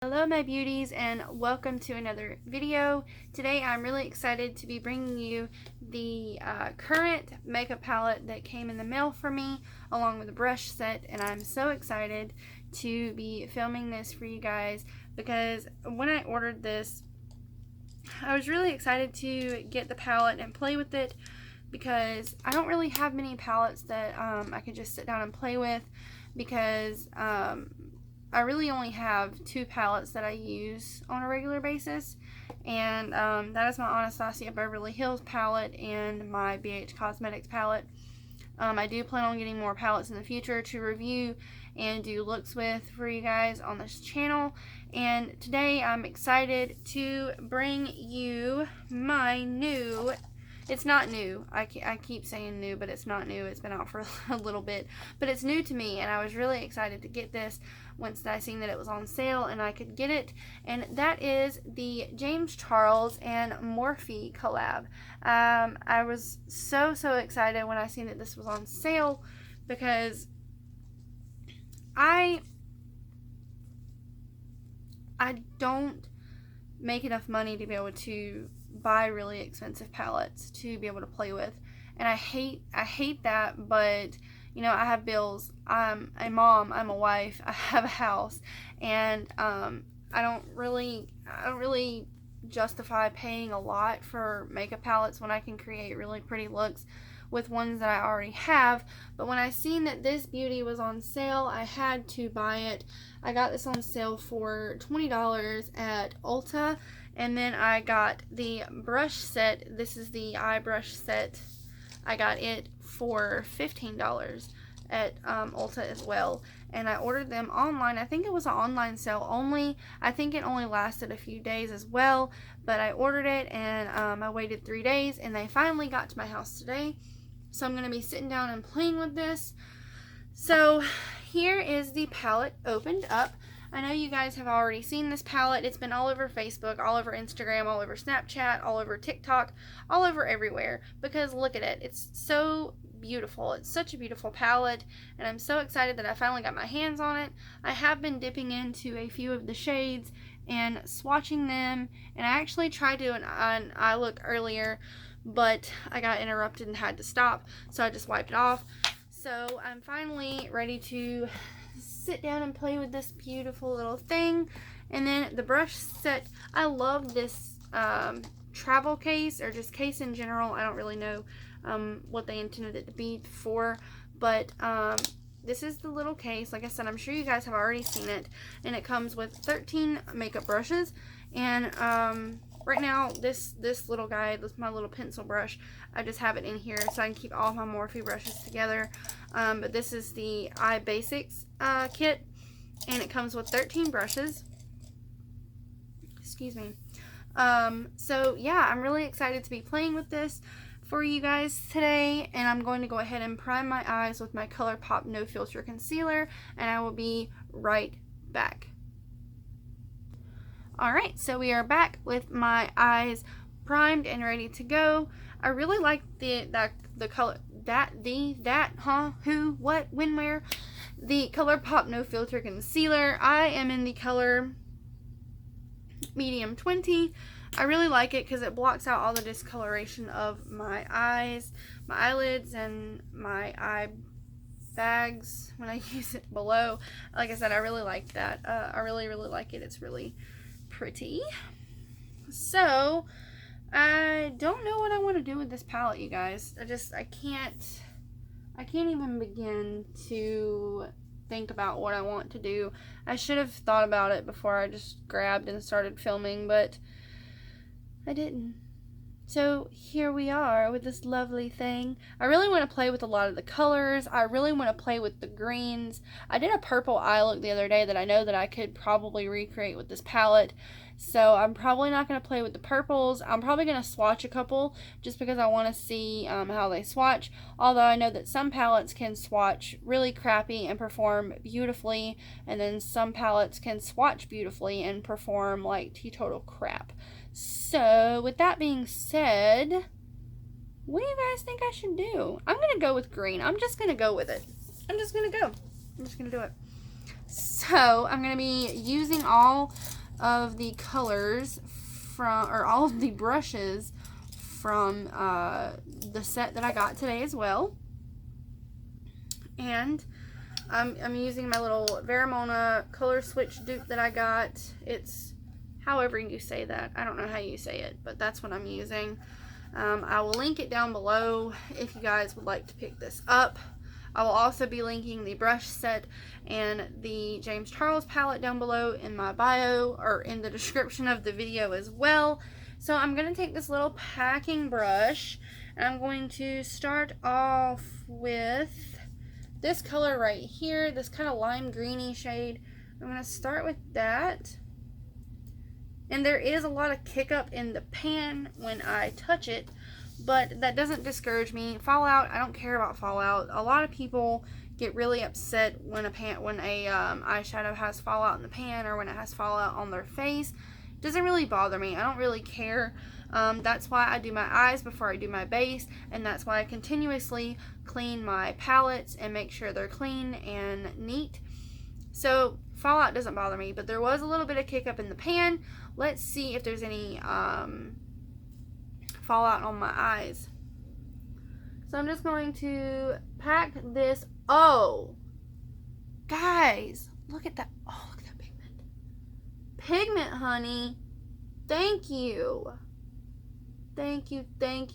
Hello my beauties, and welcome to another video. Today I'm really excited to be bringing you the current makeup palette that came in the mail for me along with a brush set, and I'm so excited to be filming this for you guys because when I ordered this I was really excited to get the palette and play with it because I don't really have many palettes that I can just sit down and play with because I really only have two palettes that I use on a regular basis, and that is my Anastasia Beverly Hills palette and my BH Cosmetics palette. I do plan on getting more palettes in the future to review and do looks with for you guys on this channel, and today I'm excited to bring you my new, it's not new, I keep saying new, but it's not new, it's been out for a little bit, but it's new to me, and I was really excited to get this once I seen that it was on sale and I could get it, and that is the James Charles and Morphe collab. I was so excited when I seen that this was on sale because I don't make enough money to be able to buy really expensive palettes to be able to play with, and I hate that, but you know, I have bills, I'm a mom, I'm a wife, I have a house, and I don't really justify paying a lot for makeup palettes when I can create really pretty looks with ones that I already have. But when I seen that this beauty was on sale, I had to buy it. I got this on sale for $20 at Ulta, and then I got the brush set. This is the eye brush set. I got it for $15 at Ulta as well, and I ordered them online. I think it was an online sale only. I think it only lasted a few days as well, but I ordered it, and I waited 3 days, and they finally got to my house today. So I'm going to be sitting down and playing with this. So here is the palette opened up. I know you guys have already seen this palette. It's been all over Facebook, all over Instagram, all over Snapchat, all over TikTok, all over everywhere, because look at it. It's so beautiful. It's such a beautiful palette, and I'm so excited that I finally got my hands on it. I have been dipping into a few of the shades and swatching them, and I actually tried to do an eye look earlier, but I got interrupted and had to stop, so I just wiped it off. So I'm finally ready to sit down and play with this beautiful little thing. And then the brush set, I love this travel case, or just case in general. I don't really know what they intended it to be for, but this is the little case. Like I said, I'm sure you guys have already seen it, and it comes with 13 makeup brushes, and right now this little guy, this my little pencil brush, I just have it in here so I can keep all my Morphe brushes together. But this is the Eye Basics kit, and it comes with 13 brushes. Excuse me. So yeah, I'm really excited to be playing with this for you guys today, and I'm going to go ahead and prime my eyes with my ColourPop No Filter Concealer, and I will be right back. Alright, so we are back with my eyes primed and ready to go. I really like the color, who, what, when, where, the ColourPop No Filter Concealer. I am in the color medium 20. I really like it because it blocks out all the discoloration of my eyes, my eyelids, and my eye bags when I use it below. Like I said, I really like that. I really like it. It's really pretty. So I don't know what I want to do with this palette, you guys. I can't even begin to think about what I want to do. I should have thought about it before I just grabbed and started filming, but I didn't. So here we are with this lovely thing. I really want to play with a lot of the colors. I really want to play with the greens. I did a purple eye look the other day that I know that I could probably recreate with this palette. So I'm probably not going to play with the purples. I'm probably going to swatch a couple just because I want to see how they swatch. Although I know that some palettes can swatch really crappy and perform beautifully, and then some palettes can swatch beautifully and perform like teetotal crap. So with that being said, what do you guys think I should do? I'm going to go with green. I'm just going to go with it. I'm just going to do it. So I'm going to be using all of the colors from, or all of the brushes from the set that I got today as well. And I'm using my little Veramona color switch dupe that I got. It's however you say that. I don't know how you say it, but that's what I'm using. I will link it down below if you guys would like to pick this up. I will also be linking the brush set and the James Charles palette down below in my bio or in the description of the video as well. So I'm going to take this little packing brush and I'm going to start off with this color right here, this kind of lime greeny shade. I'm going to start with that. And there is a lot of kick up in the pan when I touch it, but that doesn't discourage me. Fallout, I don't care about fallout. A lot of people get really upset when eyeshadow has fallout in the pan or when it has fallout on their face. It doesn't really bother me. I don't really care. That's why I do my eyes before I do my base, and that's why I continuously clean my palettes and make sure they're clean and neat. So fallout doesn't bother me, but there was a little bit of kick up in the pan. Let's see if there's any fallout on my eyes. So I'm just going to pack this. Oh, guys, look at that. Oh, look at that pigment. Pigment, honey. Thank you. Thank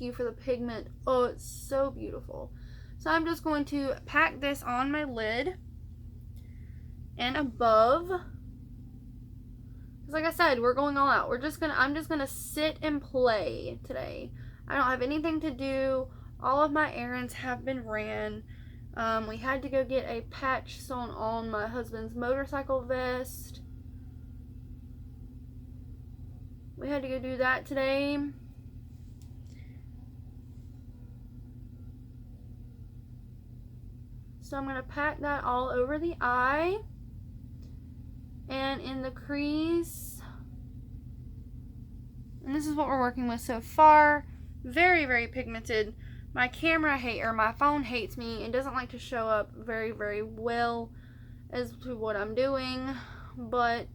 you for the pigment. Oh, it's so beautiful. So I'm just going to pack this on my lid and above. Because like I said, we're going all out. I'm just gonna sit and play today. I don't have anything to do. All of my errands have been ran. We had to go get a patch sewn on my husband's motorcycle vest. We had to go do that today. So I'm going to pack that all over the eye and in the crease. And this is what we're working with so far. Very, very pigmented. My my phone hates me. It doesn't like to show up very, very well as to what I'm doing. But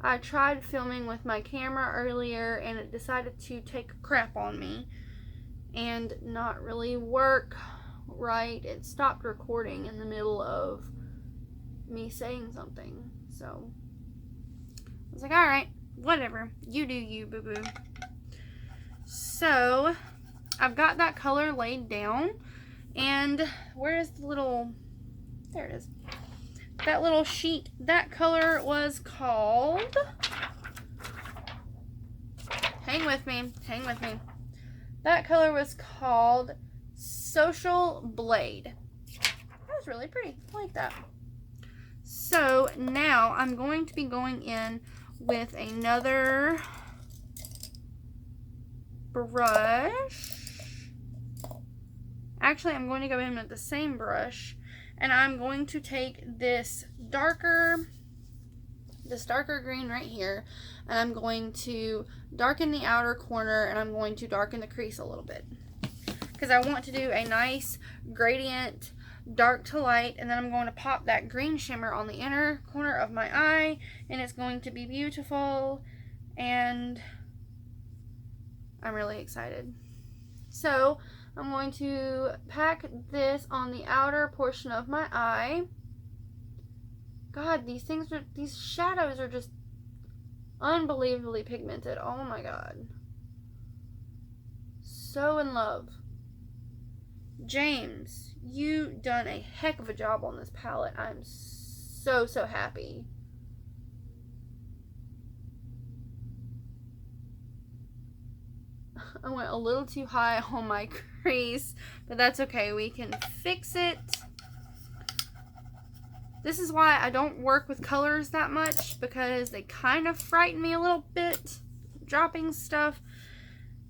I tried filming with my camera earlier and it decided to take a crap on me and not really work right. It stopped recording in the middle of me saying something. So I was like, alright, whatever. You do you, boo-boo. So I've got that color laid down. And where is the little... There it is. That little sheet. That color was called... Hang with me. Hang with me. That color was called Social Blade. That was really pretty. I like that. So now I'm going to be going in with another brush. Actually, I'm going to go in with the same brush and I'm going to take this darker green right here and I'm going to darken the outer corner and I'm going to darken the crease a little bit because I want to do a nice gradient dark to light, and then I'm going to pop that green shimmer on the inner corner of my eye and it's going to be beautiful and I'm really excited. So I'm going to pack this on the outer portion of my eye. God, these shadows are just unbelievably pigmented. Oh my god. So in love. James, you done a heck of a job on this palette. I'm so happy. I went a little too high on my crease, but that's okay. We can fix it. This is why I don't work with colors that much, because they kind of frighten me a little bit, dropping stuff.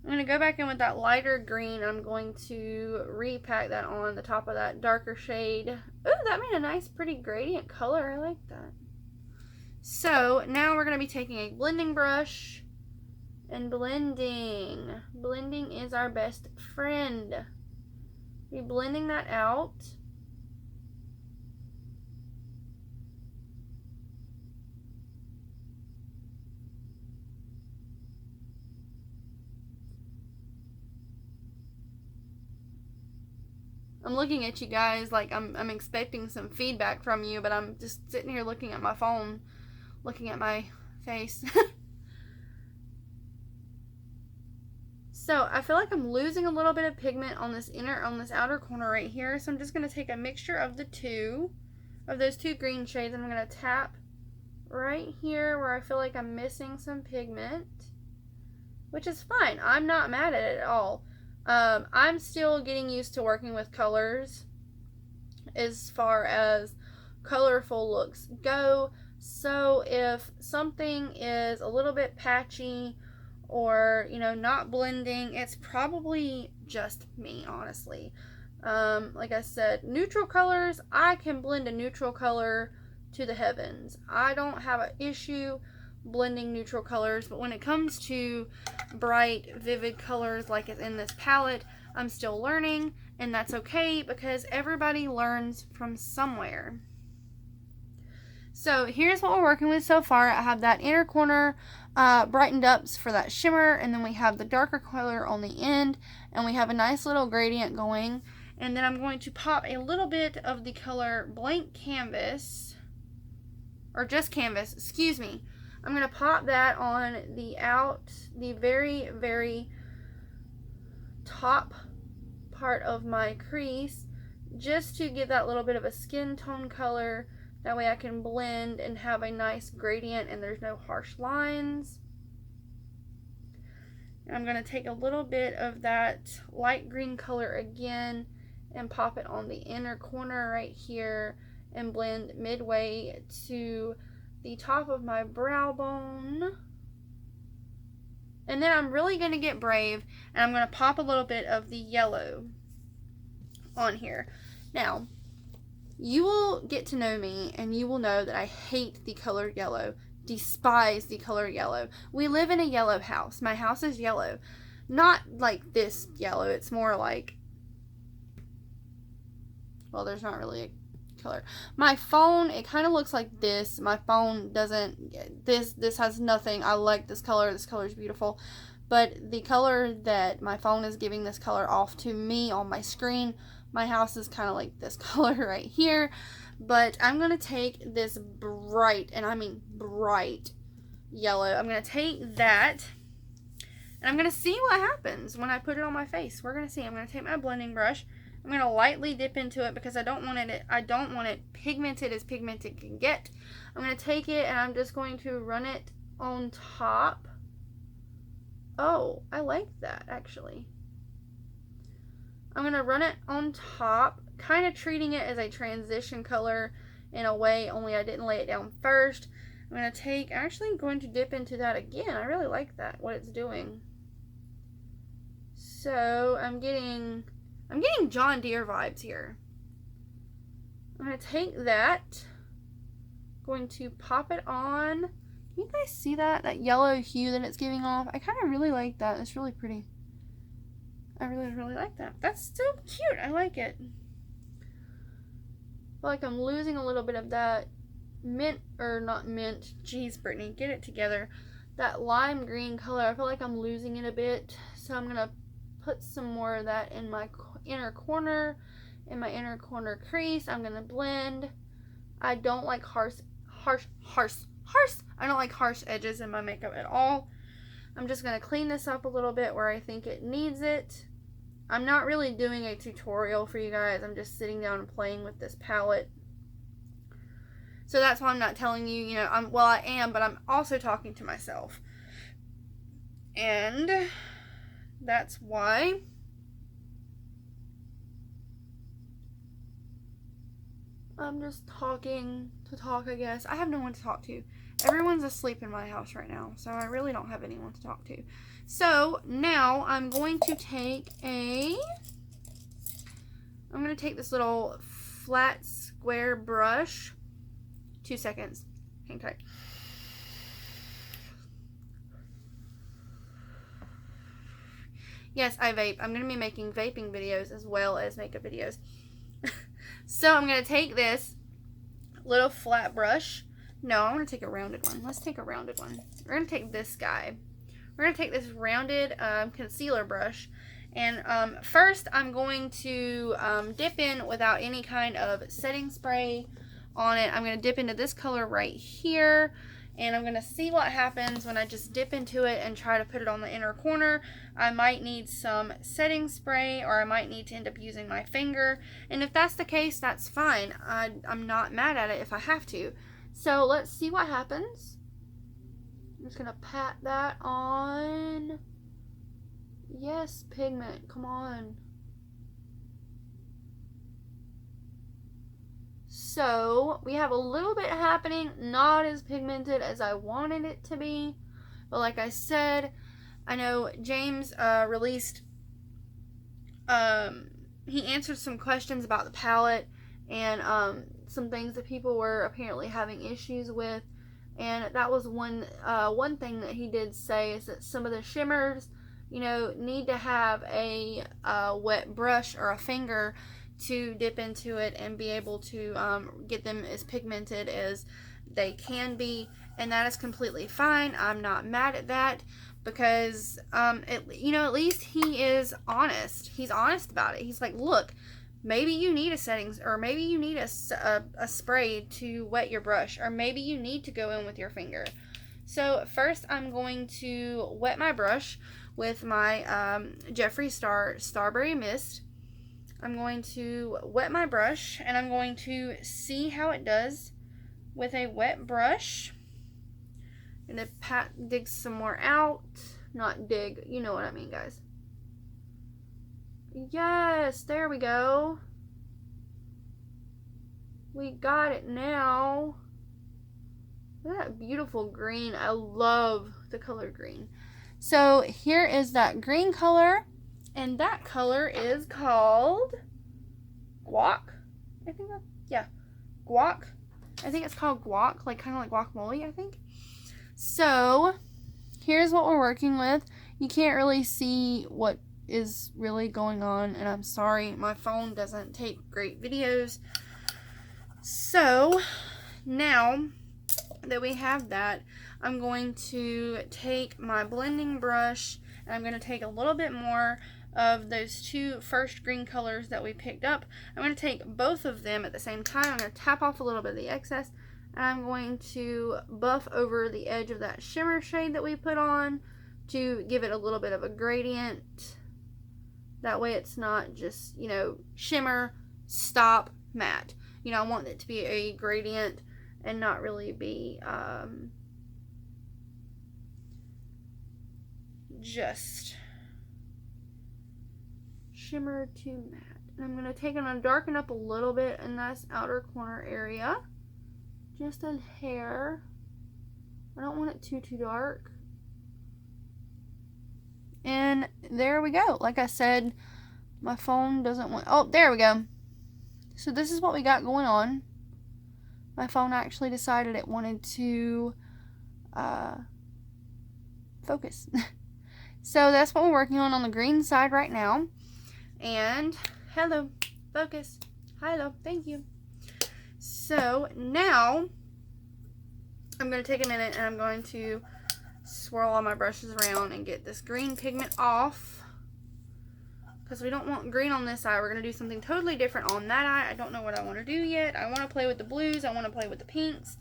I'm going to go back in with that lighter green. I'm going to repack that on the top of that darker shade. Ooh, that made a nice pretty gradient color. I like that. So now we're going to be taking a blending brush and blending. Blending is our best friend. Be blending that out. I'm looking at you guys like I'm expecting some feedback from you, but I'm just sitting here looking at my phone, looking at my face. So I feel like I'm losing a little bit of pigment on this outer corner right here. So I'm just going to take a mixture of those two green shades, and I'm going to tap right here where I feel like I'm missing some pigment, which is fine. I'm not mad at it at all. I'm still getting used to working with colors as far as colorful looks go. So if something is a little bit patchy or, you know, not blending, it's probably just me, honestly. Like I said, neutral colors, I can blend a neutral color to the heavens. I don't have an issue blending neutral colors, but when it comes to bright, vivid colors like it's in this palette, I'm still learning, and that's okay because everybody learns from somewhere. So here's what we're working with so far. I have that inner corner brightened up for that shimmer, and then we have the darker color on the end, and we have a nice little gradient going. And then I'm going to pop a little bit of the color Blank Canvas, or just Canvas, excuse me. I'm going to pop that on the very, very top part of my crease, just to give that little bit of a skin tone color. That way I can blend and have a nice gradient and there's no harsh lines. And I'm going to take a little bit of that light green color again and pop it on the inner corner right here and blend midway to the top of my brow bone. And then I'm really going to get brave and I'm going to pop a little bit of the yellow on here. Now, you will get to know me and you will know that I hate the color yellow, despise the color yellow. We live in a yellow house. My house is yellow. Not like this yellow, it's more like, well, there's not really a color. My phone, it kind of looks like this. My phone doesn't, this has nothing. I like this color. This color is beautiful. But the color that my phone is giving this color off to me on my screen, my house is kind of like this color right here. But I'm going to take this bright, and I mean bright yellow. I'm going to take that, and I'm going to see what happens when I put it on my face. We're going to see. I'm going to take my blending brush. I'm going to lightly dip into it because I don't want it pigmented as pigmented can get. I'm going to take it and I'm just going to run it on top. Oh, I like that actually. I'm going to run it on top, kind of treating it as a transition color in a way, only I didn't lay it down first. I'm going to take, actually going to dip into that again. I really like that, what it's doing. So I'm getting John Deere vibes here. I'm going to take that, going to pop it on. Can you guys see that yellow hue that it's giving off? I kind of really like that. It's really pretty. I really, really like that. That's so cute. I like it. I feel like I'm losing a little bit of that mint, or not mint. Jeez, Brittany, get it together. That lime green color, I feel like I'm losing it a bit. So I'm going to put some more of that in my inner corner, crease. I'm going to blend. I don't like harsh. I don't like harsh edges in my makeup at all. I'm just going to clean this up a little bit where I think it needs it. I'm not really doing a tutorial for you guys. I'm just sitting down and playing with this palette. So that's why I'm not telling you, you know, I am, but I'm also talking to myself. And that's why I'm just talking to talk, I guess. I have no one to talk to. Everyone's asleep in my house right now, so I really don't have anyone to talk to. So now I'm going to take this little flat square brush. 2 seconds. Hang tight. Yes, I vape. I'm going to be making vaping videos as well as makeup videos. So I'm going to take this little flat brush. No, I want to take a rounded one. Let's take a rounded one. We're going to take this guy. We're going to take this rounded concealer brush, And first I'm going to dip in without any kind of setting spray on it. I'm going to dip into this color right here, and I'm going to see what happens when I just dip into it and try to put it on the inner corner. I might need some setting spray, or I might need to end up using my finger, and if that's the case, that's fine. I'm not mad at it if I have to. So let's see what happens. I'm just going to pat that on. Yes, pigment, come on. So we have a little bit happening, not as pigmented as I wanted it to be, but like I said, I know James released, he answered some questions about the palette and some things that people were apparently having issues with, and that was one thing that he did say, is that some of the shimmers, you know, need to have a wet brush or a finger to dip into it and be able to get them as pigmented as they can be, and that is completely fine. I'm not mad at that, because you know, at least he is honest. He's honest about it. He's like, look, maybe you need a settings, or maybe you need a spray to wet your brush, or maybe you need to go in with your finger. So first I'm going to wet my brush with my Jeffree Star Starberry Mist. I'm going to wet my brush, and I'm going to see how it does with a wet brush. And then dig some more out. Not dig, you know what I mean, guys. Yes, there we go. We got it now. Look at that beautiful green. I love the color green. So here is that green color, and that color is called guac. I think that, yeah, guac. I think it's called guac, like kind of like guacamole, I think. So here's what we're working with. You can't really see what is really going on, and I'm sorry, my phone doesn't take great videos. So now that we have that, I'm going to take my blending brush, and I'm going to take a little bit more of those two first green colors that we picked up. I'm going to take both of them at the same time. I'm going to tap off a little bit of the excess, and I'm going to buff over the edge of that shimmer shade that we put on to give it a little bit of a gradient. That way it's not just, you know, shimmer, stop, matte. You know, I want it to be a gradient and not really be just shimmer to matte. And I'm going to take it and darken up a little bit in this outer corner area. Just a hair. I don't want it too dark. And there we go. Like I said, my phone doesn't want... Oh, there we go. So this is what we got going on. My phone actually decided it wanted to focus. So that's what we're working on the green side right now. And hello, focus. Hello, thank you. So now I'm going to take a minute, and I'm going to swirl all my brushes around and get this green pigment off, because we don't want green on this eye. We're going to do something totally different on that eye. I don't know what I want to do yet. I want to play with the blues. I want to play with the pinks.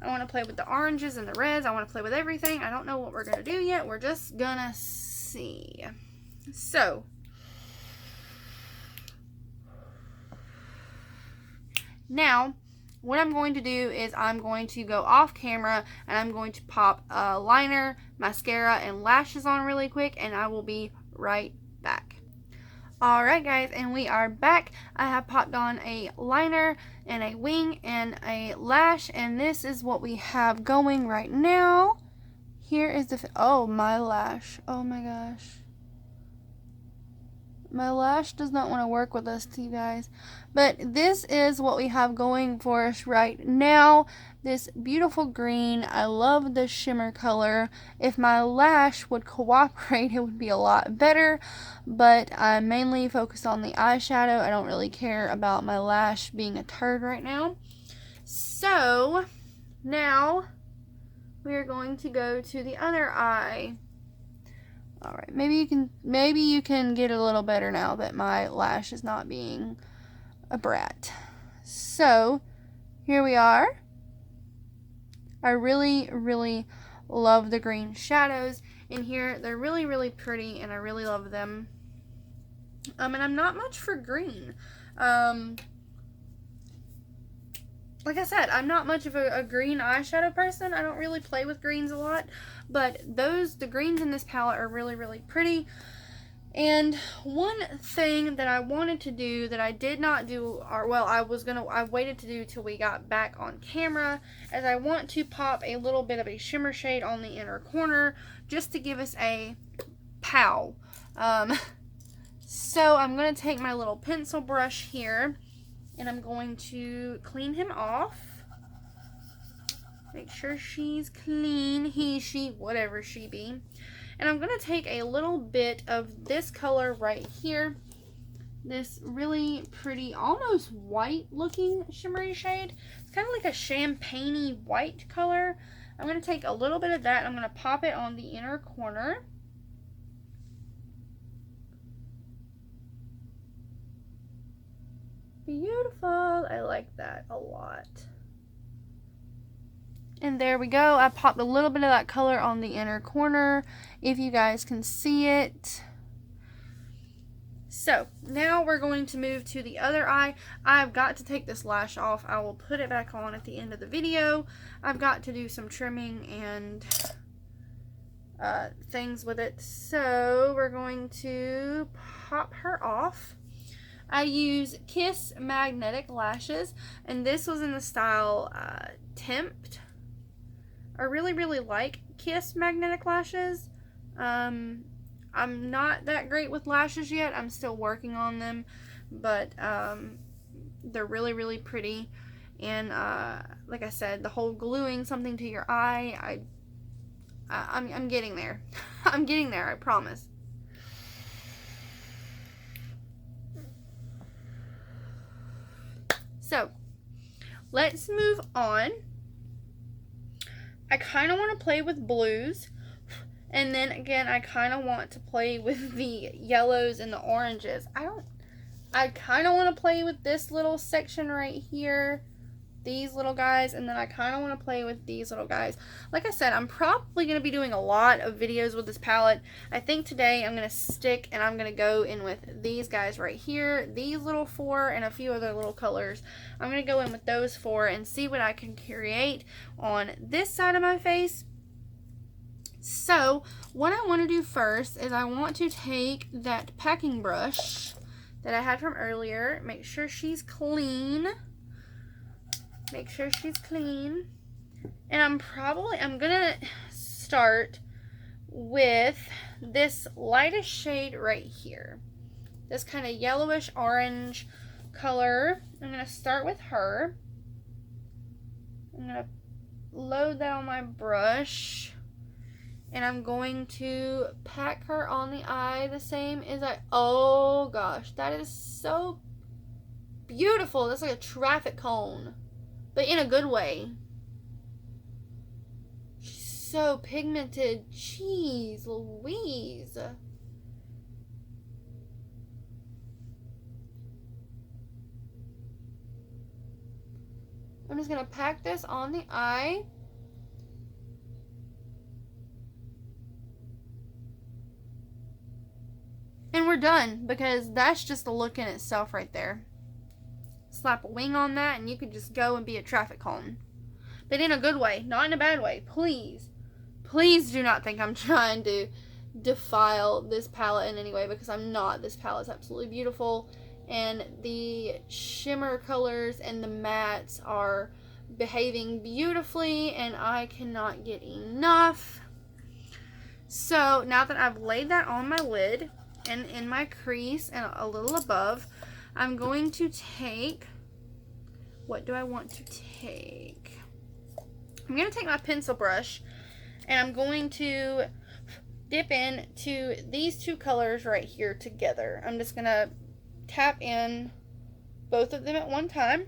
I want to play with the oranges and the reds. I want to play with everything. I don't know what we're going to do yet. We're just going to see. So now what I'm going to do is I'm going to go off camera, and I'm going to pop a liner, mascara, and lashes on really quick, and I will be right back. Alright guys, and we are back. I have popped on a liner and a wing and a lash, and this is what we have going right now. Here is the... Oh, my lash. Oh my gosh. My lash does not want to work with us, you guys. But this is what we have going for us right now. This beautiful green. I love the shimmer color. If my lash would cooperate, it would be a lot better. But I'm mainly focused on the eyeshadow. I don't really care about my lash being a turd right now. So now we are going to go to the other eye. Alright, maybe you can get a little better now that my lash is not being a brat. So, here we are. I really, really love the green shadows in here. They're really, really pretty, and I really love them. And I'm not much for green. Like I said, I'm not much of a green eyeshadow person. I don't really play with greens a lot, but the greens in this palette are really, really pretty. And one thing that I wanted to do that I did not do, or well, I waited to do till we got back on camera, is I want to pop a little bit of a shimmer shade on the inner corner just to give us a pow. So I'm going to take my little pencil brush here, and I'm going to clean him off. Make sure she's clean. He, she, whatever she be. And I'm going to take a little bit of this color right here. This really pretty, almost white looking shimmery shade. It's kind of like a champagne-y white color. I'm going to take a little bit of that, and I'm going to pop it on the inner corner. Beautiful. I like that a lot. And there we go. I popped a little bit of that color on the inner corner, if you guys can see it. So, now we're going to move to the other eye. I've got to take this lash off. I will put it back on at the end of the video. I've got to do some trimming and things with it. So, we're going to pop her off. I use Kiss Magnetic Lashes, and this was in the style Tempt. I really, really like Kiss Magnetic Lashes. I'm not that great with lashes yet. I'm still working on them, but they're really, really pretty. And like I said, the whole gluing something to your eye, I'm getting there. I'm getting there, I promise. So, let's move on. I kind of want to play with blues. And then again, I kind of want to play with the yellows and the oranges. I kind of want to play with this little section right here. These little guys, and then I kind of want to play with these little guys. Like I said, I'm probably going to be doing a lot of videos with this palette. I think today I'm going to stick and I'm going to go in with these guys right here, these little four, and a few other little colors. I'm going to go in with those four and see what I can create on this side of my face. So, what I want to do first is I want to take that packing brush that I had from earlier, make sure she's clean. Make sure she's clean. And I'm gonna start with this lightest shade right here. This kind of yellowish orange color. I'm gonna start with her. I'm gonna load that on my brush. And I'm going to pack her on the eye the same as oh gosh, that is so beautiful. That's like a traffic cone. But in a good way. She's so pigmented. Jeez Louise. I'm just going to pack this on the eye. And we're done, because that's just a look in itself right there. Slap a wing on that and you could just go and be a traffic cone. But in a good way, not in a bad way. Please, please do not think I'm trying to defile this palette in any way, because I'm not. This palette's absolutely beautiful, and the shimmer colors and the mattes are behaving beautifully, and I cannot get enough. So now that I've laid that on my lid and in my crease and a little above, I'm going to take, what do I want to take? I'm going to take my pencil brush, and I'm going to dip into these two colors right here together. I'm just going to tap in both of them at one time.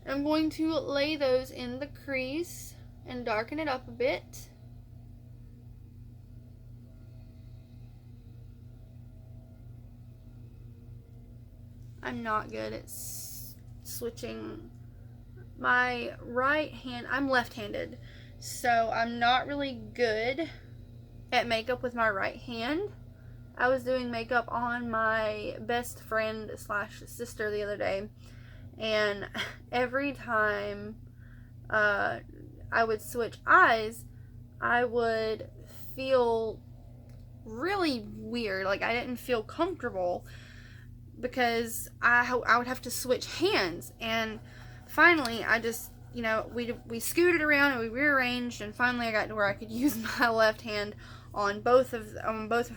I'm going to lay those in the crease and darken it up a bit. I'm not good at switching my right hand. I'm left-handed, so I'm not really good at makeup with my right hand. I was doing makeup on my best friend slash sister the other day, and every time I would switch eyes, I would feel really weird. Like, I didn't feel comfortable because I would have to switch hands. And finally, I just, you know, we scooted around and we rearranged, and finally I got to where I could use my left hand on both of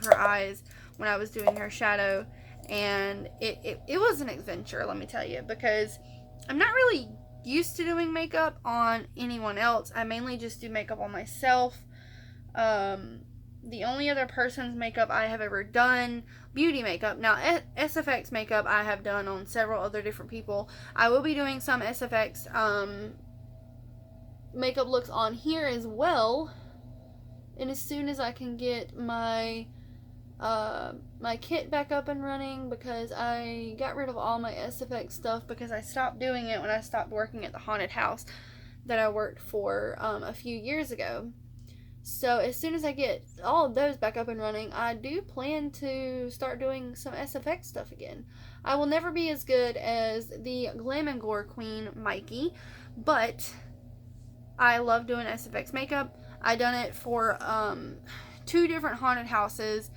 her eyes when I was doing her shadow. And it was an adventure, let me tell you, because I'm not really used to doing makeup on anyone else. I mainly just do makeup on myself. The only other person's makeup I have ever done, beauty makeup. Now, SFX makeup I have done on several other different people. I will be doing some SFX makeup looks on here as well. And as soon as I can get my my kit back up and running, because I got rid of all my SFX stuff because I stopped doing it when I stopped working at the haunted house that I worked for a few years ago. So as soon as I get all of those back up and running, I do plan to start doing some SFX stuff again. I will never be as good as the Glam and Gore Queen, Mikey, but I love doing SFX makeup. I done it for 2 different haunted houses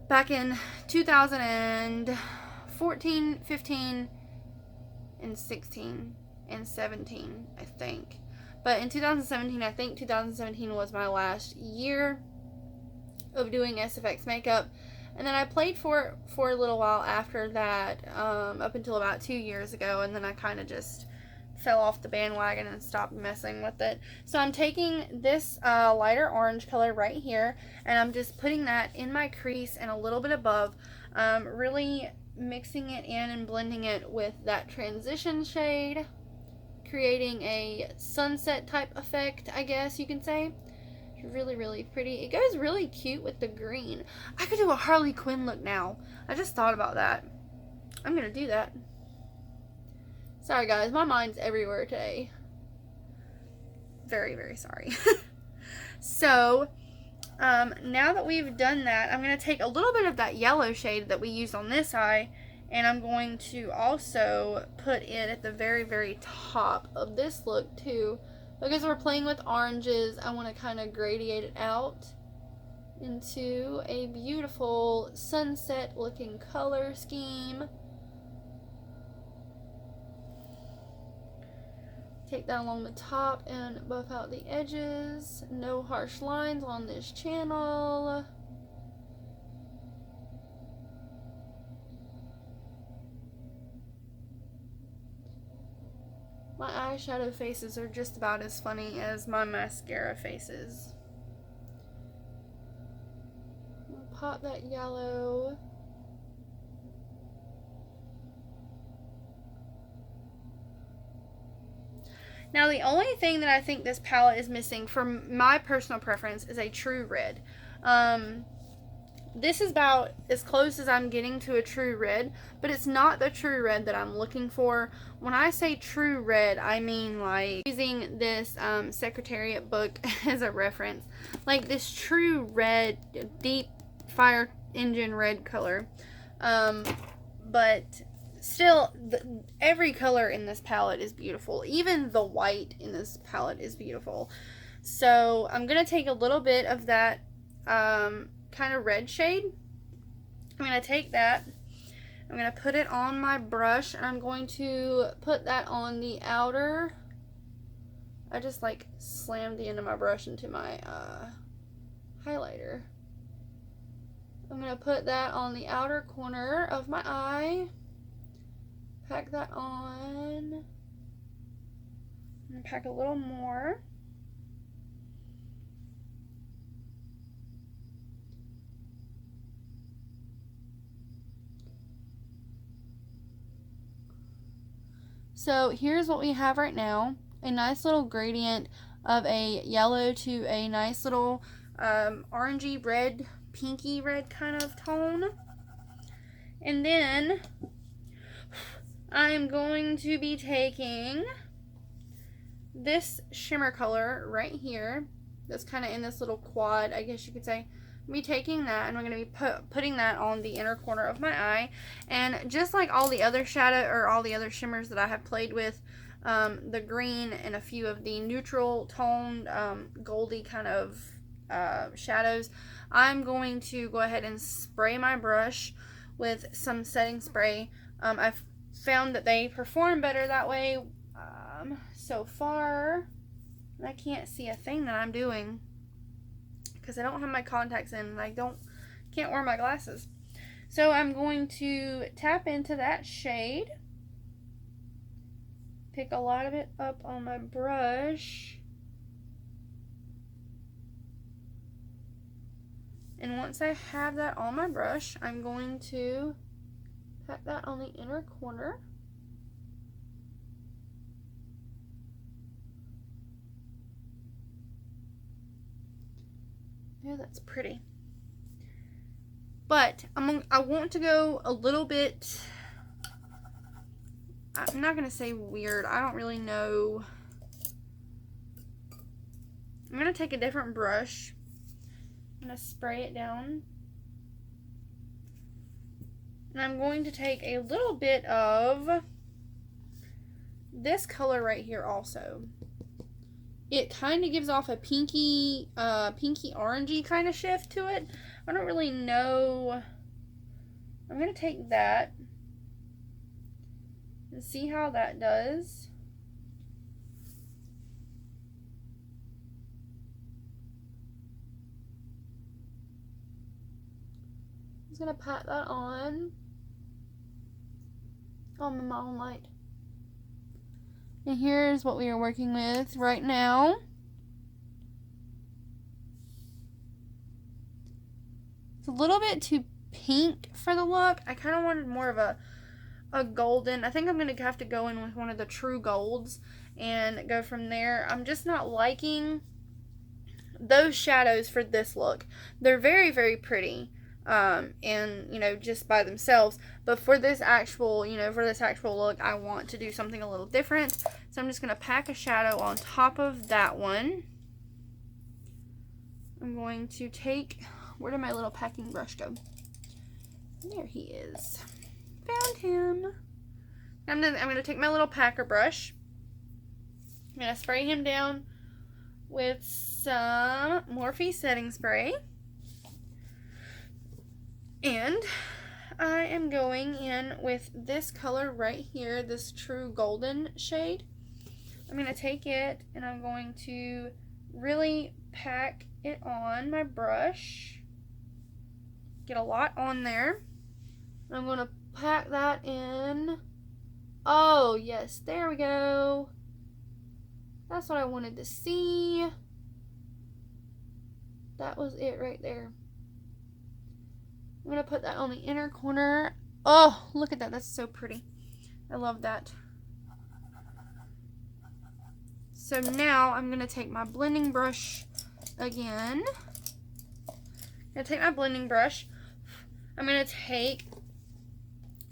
back in 2014, 15, and 16, and 17, I think. But in 2017, I think 2017 was my last year of doing SFX makeup. And then I played for a little while after that, up until about 2 years ago. And then I kind of just fell off the bandwagon and stopped messing with it. So I'm taking this lighter orange color right here, and I'm just putting that in my crease and a little bit above, really mixing it in and blending it with that transition shade, creating a sunset type effect, I guess you can say. It's really, really pretty. It goes really cute with the green. I could do a Harley Quinn look now. I just thought about that. I'm gonna do that. Sorry guys, my mind's everywhere today. Very, very sorry. So, now that we've done that, I'm going to take a little bit of that yellow shade that we used on this eye, and I'm going to also put it at the very, very top of this look too. Because we're playing with oranges, I want to kind of gradiate it out into a beautiful sunset looking color scheme. Take that along the top and buff out the edges. No harsh lines on this channel. My eyeshadow faces are just about as funny as my mascara faces. Pop that yellow. Now, the only thing that I think this palette is missing, from my personal preference, is a true red. This is about as close as I'm getting to a true red, but it's not the true red that I'm looking for. When I say true red, I mean like using this Secretariat book as a reference. Like this true red, deep fire engine red color. But still, every color in this palette is beautiful. Even the white in this palette is beautiful. So I'm going to take a little bit of that kind of red shade. I'm going to take that. I'm going to put it on my brush, and I'm going to put that on the outer. I just like slammed the end of my brush into my highlighter. I'm going to put that on the outer corner of my eye. Pack that on. And pack a little more. So here's what we have right now. A nice little gradient of a yellow to a nice little orangey red, pinky red kind of tone. And then I am going to be taking this shimmer color right here. That's kind of in this little quad, I guess you could say. I'm going to be taking that, and I'm going to be putting that on the inner corner of my eye. And just like all the other shadow, or all the other shimmers that I have played with, the green and a few of the neutral toned, goldy kind of shadows, I'm going to go ahead and spray my brush with some setting spray. I've found that they perform better that way so far. I can't see a thing that I'm doing because I don't have my contacts in, and I can't wear my glasses. So I'm going to tap into that shade, pick a lot of it up on my brush, and once I have that on my brush, I'm going to pat that on the inner corner. Yeah, that's pretty. But I want to go a little bit, I'm not going to say weird. I don't really know. I'm going to take a different brush. I'm going to spray it down. And I'm going to take a little bit of this color right here also. It kind of gives off a pinky orangey kind of shift to it. I don't really know. I'm going to take that and see how that does. I'm just going to pat that on my model light. And here's what we are working with right now. It's a little bit too pink for the look. I kind of wanted more of a golden. I think I'm going to have to go in with one of the true golds and go from there. I'm just not liking those shadows for this look. They're very, very pretty. And you know, just by themselves, but for this actual look, I want to do something a little different. So I'm just going to pack a shadow on top of that one. I'm going to take, where did my little packing brush go? There he is. Found him. I'm going to take my little packer brush. I'm going to spray him down with some Morphe setting spray. And I am going in with this color right here, this true golden shade. I'm going to take it and I'm going to really pack it on my brush. Get a lot on there. I'm going to pack that in. Oh, yes, there we go. That's what I wanted to see. That was it right there. I'm going to put that on the inner corner. Oh, look at that. That's so pretty. I love that. So now I'm going to take my blending brush again. I'm going to take my blending brush. I'm going to take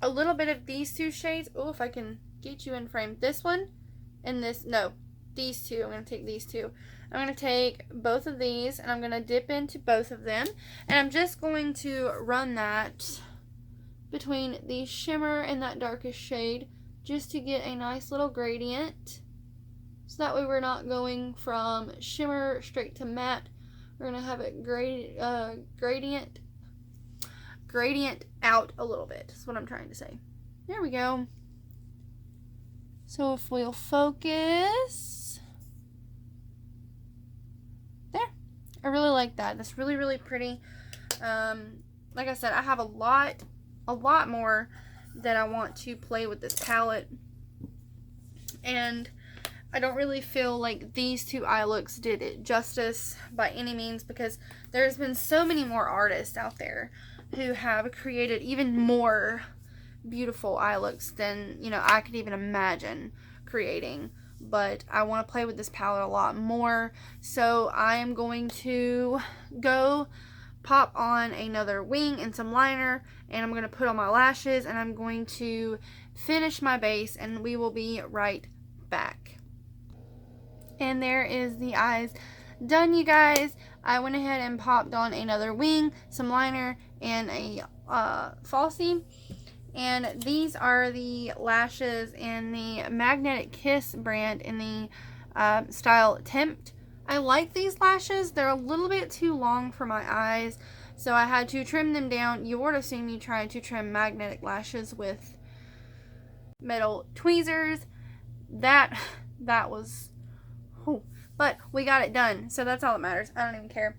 a little bit of these two shades. Oh, if I can get you in frame. This one and this. No, these two. I'm going to take these two. I'm going to take both of these and I'm going to dip into both of them. And I'm just going to run that between the shimmer and that darkest shade just to get a nice little gradient. So that way we're not going from shimmer straight to matte. We're going to have it gradient out a little bit. That's what I'm trying to say. There we go. So if we'll focus. I really like that. That's really, really pretty. Like I said, I have a lot more that I want to play with this palette. And I don't really feel like these two eye looks did it justice by any means, because there's been so many more artists out there who have created even more beautiful eye looks than, you know, I could even imagine creating. But I want to play with this palette a lot more, so I am going to go pop on another wing and some liner, and I'm going to put on my lashes, and I'm going to finish my base, and we will be right back. And there is the eyes done, you guys. I went ahead and popped on another wing, some liner, and a falsie. And these are the lashes in the Magnetic Kiss brand in the style Tempt. I like these lashes. They're a little bit too long for my eyes, so I had to trim them down. You would have seen me trying to trim magnetic lashes with metal tweezers. That was, oh, but we got it done, so that's all that matters. I don't even care.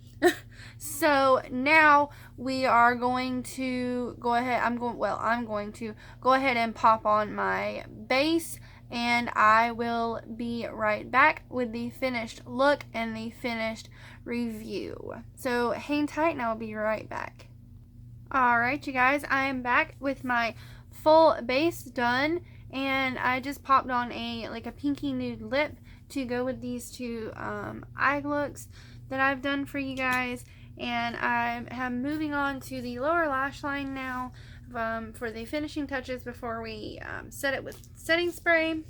So now we are going to go ahead. I'm going to go ahead and pop on my base, and I will be right back with the finished look and the finished review. So hang tight and I'll be right back. Alright, you guys, I am back with my full base done, and I just popped on a pinky nude lip to go with these two eye looks that I've done for you guys. And I am moving on to the lower lash line now for the finishing touches before we set it with setting spray.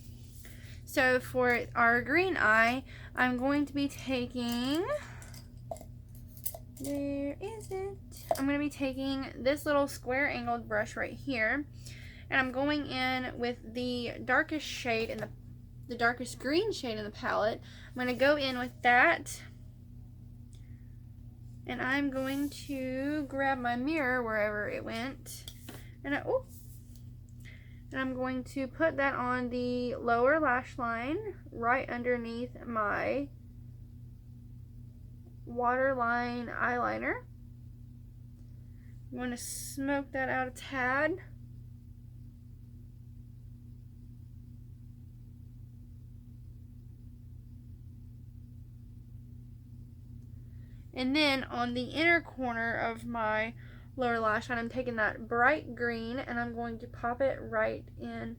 So for our green eye, I'm going to be taking, where is it? I'm going to be taking this little square angled brush right here, and I'm going in with the darkest shade in the darkest green shade in the palette. I'm going to go in with that, and I'm going to grab my mirror wherever it went, and I'm going to put that on the lower lash line right underneath my waterline eyeliner. I'm going to smoke that out a tad. And then on the inner corner of my lower lash line, I'm taking that bright green and I'm going to pop it right in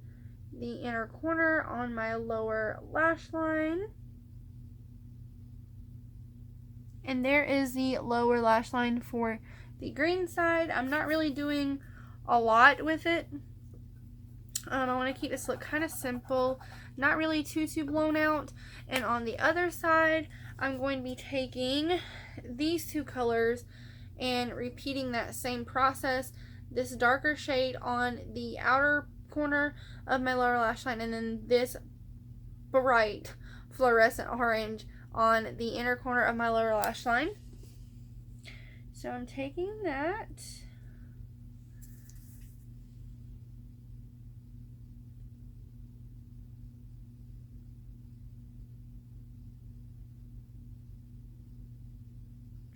the inner corner on my lower lash line. And there is the lower lash line for the green side. I'm not really doing a lot with it. I want to keep this look kind of simple, not really too blown out. And on the other side, I'm going to be taking these two colors and repeating that same process. This darker shade on the outer corner of my lower lash line, and then this bright fluorescent orange on the inner corner of my lower lash line. So I'm taking that.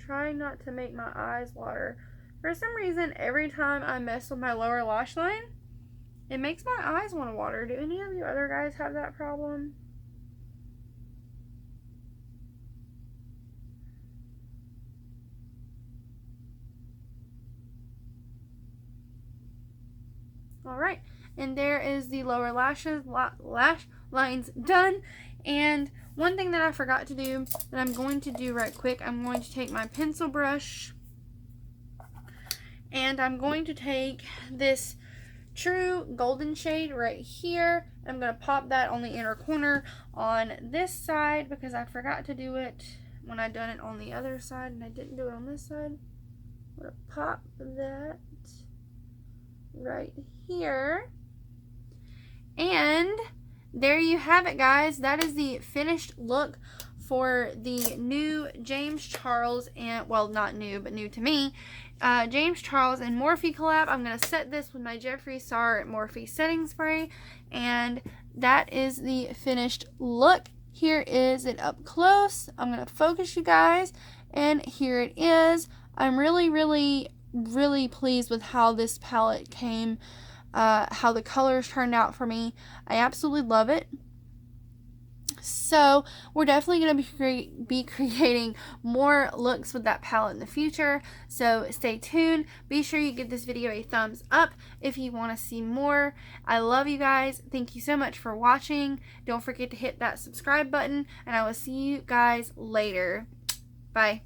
Trying not to make my eyes water. For some reason, every time I mess with my lower lash line, it makes my eyes want to water. Do any of you other guys have that problem? Alright, and there is the lower lash lines done. And one thing that I forgot to do that I'm going to do right quick, I'm going to take my pencil brush and I'm going to take this true golden shade right here. I'm going to pop that on the inner corner on this side because I forgot to do it when I done it on the other side and I didn't do it on this side. I'm going to pop that right here. And there you have it, guys. That is the finished look for the new James Charles and, well, not new, but new to me, James Charles and Morphe collab. I'm going to set this with my Jeffree Star Morphe setting spray, and that is the finished look. Here is it up close. I'm going to focus you guys, and here it is. I'm really pleased with how this palette came, how the colors turned out for me. I absolutely love it. So we're definitely going to be creating more looks with that palette in the future. So stay tuned. Be sure you give this video a thumbs up if you want to see more. I love you guys. Thank you so much for watching. Don't forget to hit that subscribe button, and I will see you guys later. Bye.